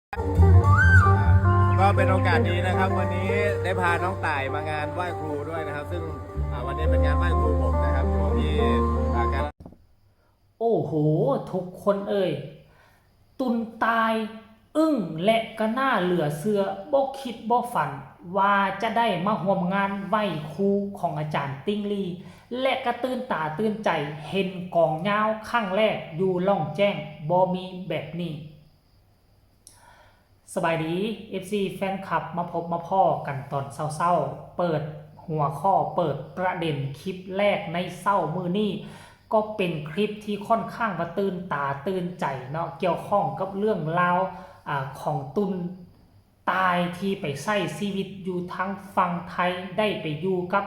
ก็เป็นโอกาสดีนะครับวันนี้ได้พาน้องต่ายมางานไหว้ครูด้วยนะครับซึ่งวันนี้เป็นงานไหว้ครูผมนะครับอยู่ที่การโอ้โหทุกคนตุนตายอึ้งและก็น่าเหลือเสือบ่คิดบ่ฝันว่าจะได้มาร่วมงานไหว้ครูของอาจารย์ติ้งลี่และก็ตื่นตาตื่นใจเห็นกองยาวครั้งแรกอยู่ล่องแจ้งบ่มีแบบนี้สบายดี FC แฟนคลับมาพบมาพ่อกันตอนเศร้าๆเปิดหัวข้อเปิดประเด็นคลิปแรกในเศร้ามือนี้ก็เป็นคลิปที่ค่อนข้างมาตื่นตาตื่นใจเนาะเกี่ยวข้องกับเรื่องราวของตุนตายที่ไปใช้ชีวิตอยู่ทั้งฝั่งไทยได้ไปอยู่กับ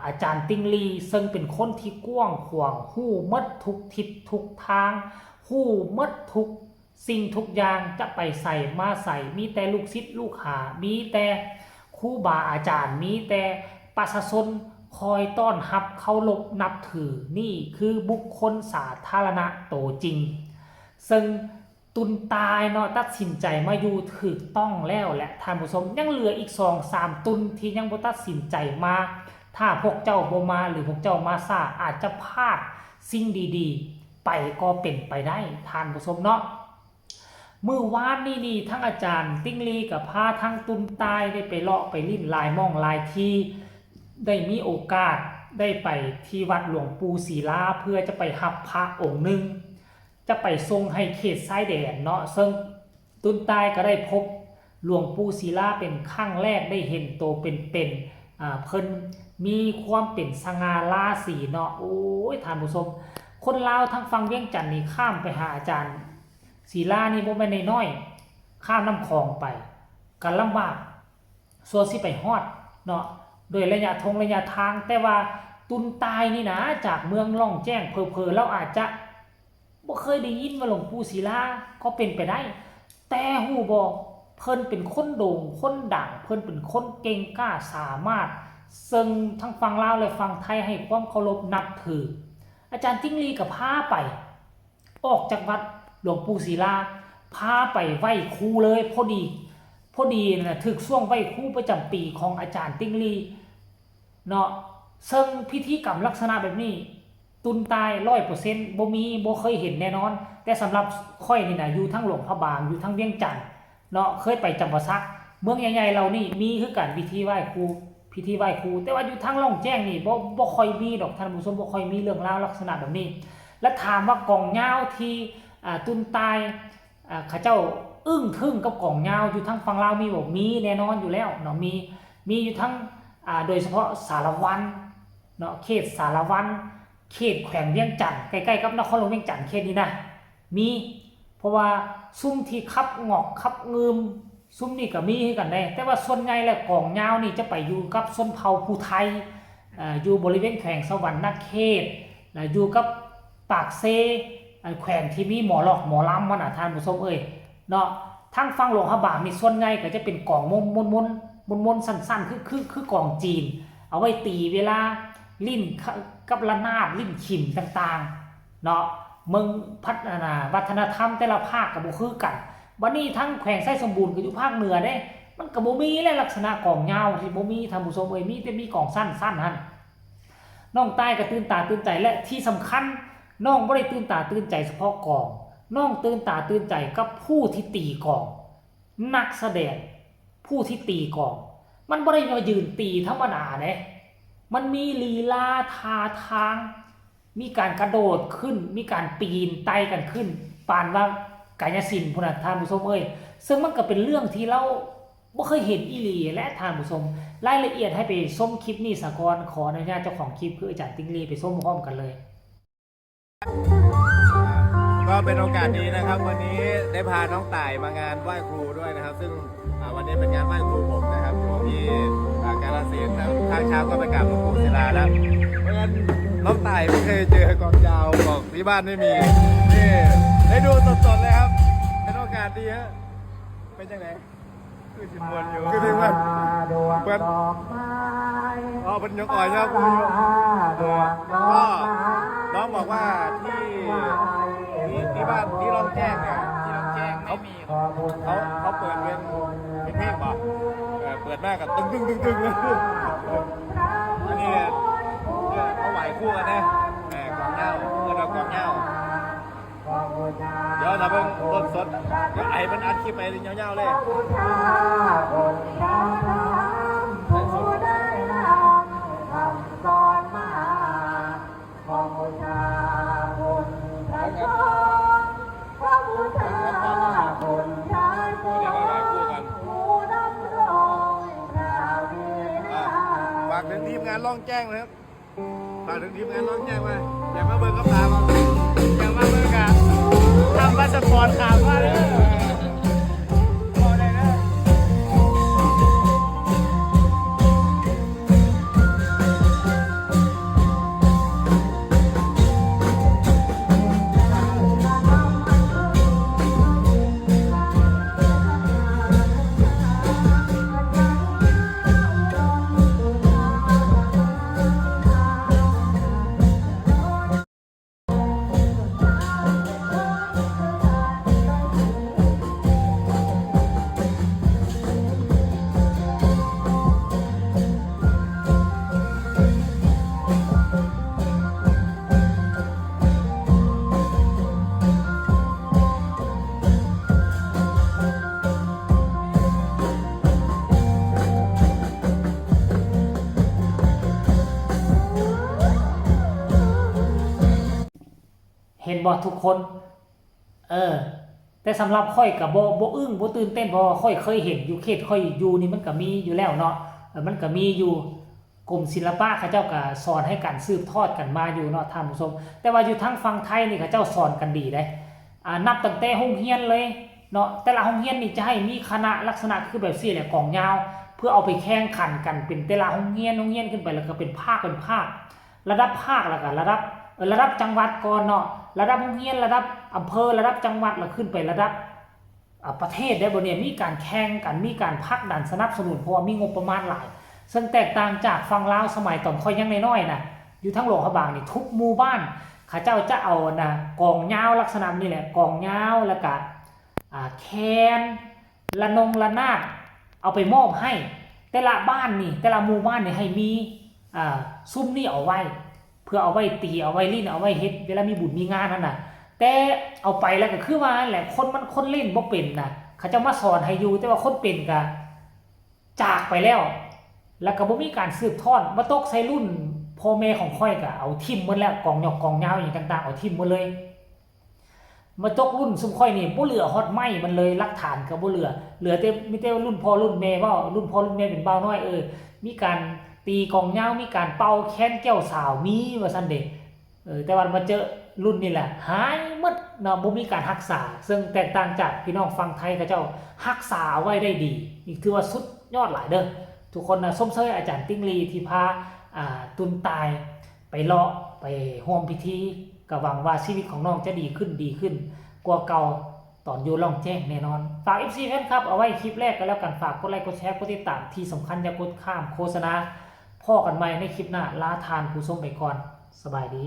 อาจารย์ติ้งลี่ซึ่งเป็นคนที่กว้างขวางหู้มัดทุกทิศทุกทางหู้มัดทุกสิ่งทุกอย่างจะไปใส่มาใส่มีแต่ลูกศิษย์ลูกหามีแต่ครูบาอาจารย์มีแต่ประชาชนคอยต้อนรับเคารพนับถือนี่คือบุคคลสาธารณะโตจริงซึ่งตุนตายเนาะตัดสินใจมาอยู่ถูกต้องแล้วและท่านผู้ชมยังเหลืออีก 2-3 ตุนที่ยังบ่ตัดสินใจมาถ้าพวกเจ้าบ่มาหรือพวกเจ้ามาซ่าอาจจะพลาดสิ่งดีๆไปก็เป็นไปได้ท่านผู้ชมเนาะเมื่อวานนี่ทั้งอาจารย์ติ้งลี่กับพาทั้งตุนตายได้ไปเลาะไปลิ้นลายม่องลายที่ได้มีโอกาสได้ไปที่วัดหลวงปู่ศิลาเพื่อจะไปหับพระองค์หนึ่งจะไปทรงให้เขตชายแดนเนาะซึ่งตุนตายก็ได้พบหลวงปู่ศิลาเป็นครั้งแรกได้เห็นโตเป็นเพิ่นมีความเป็นสง่าราศีเนาะโอ้ยท่านผู้ชมคนลาวทั้งฟังเวียงจันทน์นี่ข้ามไปหาอาจารย์ศิลานี่บ่แม่นน้อยข้ามน้ำคลองไปกันลำบากส่วนสิไปฮอดเนาะโดยระยะทางแต่ว่าตุนตายนี่นะจากเมืองล่องแจ้งเพอเราอาจจะบ่เคยได้ยินว่าหลวงปู่ศิลาก็เป็นไปได้แต่ฮู้บ่เพิ่นเป็นคนโด่งคนดังเพิ่นเป็นคนเก่งกล้าสามารถซึ่งทั้งฝั่งลาวและฝั่งไทยให้ความเคารพนับถืออาจารย์จิ้งลีก็พาไปออกจากวัดหลวงปู่ศิลาพาไปไหว้ครูเลยพอดีนะถึกช่วงไหว้ครูประจำปีของอาจารย์ติ้งลี่เนาะซึ่งพิธีกรรมลักษณะแบบนี้ตุนตาย 100% บ่เคยเห็นแน่นอนแต่สำหรับค่อยนี่นะอยู่ทั้งหลวงพระบางอยู่ทั้งเวียงจันทน์เนาะเคยไปจำปาสักเมืองใหญ่ๆเรานี่มีคือกันพิธีไหว้ครูแต่ว่าอยู่ทั้งล่องแจ้งนี่บ่ค่อยมีดอกท่านผู้ชมบ่ค่อยมีเรื่องราวลักษณะแบบนี้และถามว่ากองยาวที่ตุนตายข้าเจ้าอึ้งทึ่งกับกองยาวอยู่ทั้งฝั่งลาวมีบอกมีแน่นอนอยู่แล้วเนาะมีอยู่ทั้งโดยเฉพาะสารวันเนาะเขตสารวันเขตแขวงเวียงจันทน์ใกล้ๆกับนครหลวงเวียงจันทน์เขตนี้นะมีเพราะว่าซุ่มที่คับงอกคับงืมซุ่มนี่ก็มีให้กันได้แต่ว่าส่วนใหญ่แล้วกองยาวนี่จะไปอยู่กับชนเผ่าภูไทยอยู่บริเวณแขวงสวรรค์นเขตอยู่กับปากเซแขวงที่มีหมอหลอกหมอล้ำมันท่านผู้ชมเนาะทั้งฟังหลวงพระบางนี่ส่วนใหญ่ก็จะเป็นกล่องมนสั้นๆคือกล่องจีนเอาไว้ตีเวลาลิ้นกับระนาดลิ้นขิมต่างๆเนาะเมืองพัฒนาวัฒนธรรมแต่ละภาคกับบ่คือกันวันนี้ทั้งแขวงไส้สมบูรณ์ก็อยู่ภาคเหนือเด้มันก็บ่มีและลักษณะกล่องยาวที่บ่มีท่านผู้ชมมีแต่มีกล่องสั้นหั่นน้องใต้ก็ตื่นตาตื่นใจและที่สำคัญน้องไม่ได้ตื่นตาตื่นใจเฉพาะกองน้องตื่นตาตื่นใจกับผู้ที่ตีกองนักแสดงผู้ที่ตีกองมันไม่ได้มายืนตีธรรมดาเนี่ยมันมีลีลาท่าทางมีการกระโดดขึ้นมีการปีนไต่กันขึ้นปานว่ากายศิลป์พุทธทานผู้ชมซึ่งมันก็เป็นเรื่องที่เราไม่เคยเห็นอีหลีและทานผู้ชมรายละเอียดให้ไปชมคลิปนี้สะก่อนขออนุญาตเจ้าของคลิปคืออาจารย์ติ้งลี่ไปชมพร้อมกันเลยก็เป็นโอกาสดีนะครับวันนี้ได้พาน้องต่ายมางานไหว้ครูด้วยนะครับซึ่งวันนี้เป็นงานไหว้ครูผมนะครับอยู่ที่กาฬสินธุ์ทางเช้าก็ไปกราบหลวงปู่ศิลาแล้วเพราะฉะนั้นน้องต่ายไม่เคยเจอกองยาวบอกที่บ้านไม่มีนี่ได้ดูสดๆเลยครับเป็นโอกาสดีฮะเป็นยังไงคือสิบวันอยู่คือสิบวันเปิดเป็นยกอ่อยครับก็น้องบอกว่าที่บ้านที่ร่องแจ้งเนี่ยที่ร่องแจ้งเขา เขาเปิดเป็นเพลงบอกเปิดมากกับตึงเลยอันนี้เขาไหวคู่กันนะกองเงาเพื่อนเรากองเงาเดี๋ยวเราเพิ่งต้นสดเดี๋ยวไอ้มันอัดคลิปไปเงาๆเลยฝากถึงทีมงานล่องแจ้งนะครับฝากถึงทีมงานล่องแจ้งว่าอย่ามาเบิ่งกับตามาอย่ามาเบิ่งกันทำพาสปอร์ตขาวมาเลยพอเลยนะเห็นบ่ทุกคนแต่สำหรับค่อยกับบ่อึ้งบ่ตื่นเต้นเพราะค่อยเคยเห็นอยู่เขตค่อยอยู่นี่มันก็มีอยู่แล้วเนาะมันก็มีอยู่กรมศิลปะเขาเจ้าก็สอนให้การสืบทอดกันมาอยู่เนาะท่านผู้ชมแต่ว่าอยู่ทางฝั่งไทยนี่เขาเจ้าสอนกันดีได้นับตั้งแต่โรงเรียนเลยเนาะแต่ละโรงเรียนนี่จะให้มีคณะลักษณะคือแบบซี่แหละกองยาวเพื่อเอาไปแข่งขันกันเป็นแต่ละโรงเรียนขึ้นไปแล้วก็เป็นภาคระดับภาคแล้วก็ระดับจังหวัดก่อนเนาะระดับโรงเรียนระดับอำเภอระดับจังหวัดแล้วขึ้นไประดับประเทศได้บ่เนี่ยมีการแข่งกันมีการผลักดันสนับสนุนเพราะว่ามีงบประมาณหลายซึ่งแตกต่างจากฝั่งลาวสมัยตอนค่อยยังน้อยๆนะอยู่ทั้งหลวงพระบางนี่ทุกหมู่บ้านเขาเจ้าจะเอานะกองยาวลักษณะนี้แหละกองยาวแล้วก็แคนละนาดเอาไปมอบให้แต่ละบ้านนี่แต่ละหมู่บ้านนี่ให้มีซุ้มนี่เอาไว้เพื่อเอาไว้ตีเอาไว้ลิ้นเอาไว้เฮ็ดเวลามีบุญมีงานนั่นน่ะแต่เอาไปแล้วก็คือว่าแหละคนเล่นบ่เป็นน่ะเขาจะมาสอนให้อยู่แต่ว่าคนเป็นก็จากไปแล้วก็บ่มีการสืบทอดมาตกใส่รุ่นพ่อแม่ของค่อยก็เอาทิ่มหมดแล้วกองหยอกกองยาวอย่างต่างๆเอาทิ่มหมดเลยมาตกรุ่นซุมค่อยนี่บ่เหลือฮอดไม้มันเลยหลักฐานก็บ่เหลือแต่มีแต่รุ่นพ่อรุ่นแม่ว่ารุ่นพ่อรุ่นแม่เป็นบ่าวน้อยมีการตีกองยาวมีการเป่าแค้นแก้วสาวมีว่าซั่นเด้แต่ว่ามาเจอรุ่นนี่แหละหายหมดเนาะบ่มีการรักษาซึ่งแตกต่างจากพี่น้องฝั่งไทยเขาเจ้ารักษาไว้ได้ดีนี่ถือว่าสุดยอดหลายเด้อทุกคนนะส้มเชยอาจารย์ติ้งลีที่พาตุนตายไปเลาะไปร่วมพิธีก็หวังว่าชีวิตของน้องจะดีขึ้นกว่าเก่าตอนอยู่ล่องแจ้งแน่นอนฝาก FC แฟนครับเอาไว้คลิปแรกก็แล้วกันฝากกดไลค์กดแชร์กดติดตามที่สำคัญอย่ากดข้ามโฆษณาพ่อกันใหม่ในคลิปหน้าลาทานผู้ชมไปก่อนสบายดี